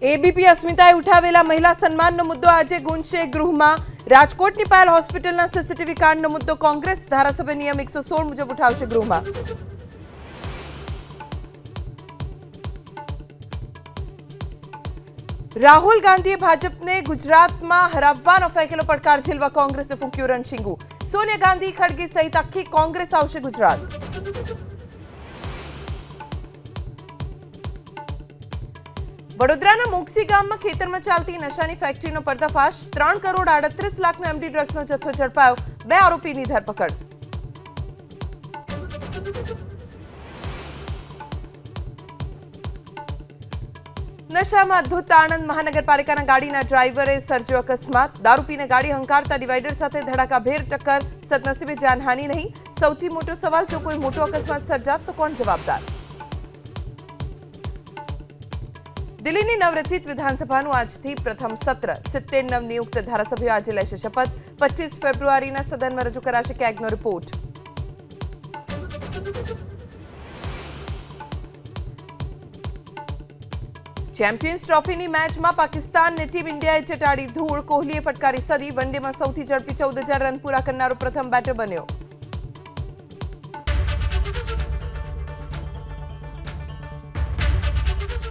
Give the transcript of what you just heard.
ABP अस्मिताए उठावेला महिला सन्मानનો મુદ્દો આજે ગુંજશે ગૃહમાં। રાજકોટની પાયલ હોસ્પિટલના સીસીટીવી કાંડનો મુદ્દો કોંગ્રેસ ધારાસભ્ય નિયમ 116 મુજબ ઉઠાવશે ગૃહમાં। રાહુલ ગાંધીએ ભાજપને ગુજરાતમાં હરાવવાનો ફેંકેલો પડકાર ઝીલવા કોંગ્રેસે ફૂંક્યું રણશીંગુ। સોનિયા ગાંધી, ખડગે સહિત આખી કોંગ્રેસ આવશે ગુજરાત। વડોદરાના મોક્ષી ગામમાં ખેતરમાં ચાલતી નશાની ફેક્ટરીનો પર્દાફાશ। 3 કરોડ 38 લાખનો એમડી ડ્રગ્સનો જથ્થો ઝડપાયો। 2 આરોપીની ધરપકડ। નશામાં ધૂત આણંદ મહાનગરપાલિકાના ગાડીના ડ્રાઈવરે સર્જ્યો અકસ્માત। દારૂ પીને ગાડી હંકારતા ડિવાઈડર સાથે ધડાકાભેર ટક્કર। સદનસીબે જાનહાનિ નહીં। સૌથી મોટો સવાલ, જો કોઈ મોટો અકસ્માત સર્જાત તો કોણ જવાબદાર? દિલ્હીની નવરચિત વિધાનસભાનું આજથી પ્રથમ સત્ર। 70 નવનિયુક્ત ધારાસભ્યો આજે લેશે શપથ। 25 ફેબ્રુઆરીના સદનમાં રજૂ કરાશે કેગનો રિપોર્ટ। ચેમ્પિયન્સ ટ્રોફીની મેચમાં પાકિસ્તાનની ટીમ ઇન્ડિયાએ ચટાડી ધૂળ। કોહલીએ ફટકારી સદી। વનડેમાં સૌથી ઝડપી 14,000 રન પૂરા કરનારો પ્રથમ બેટર બન્યો।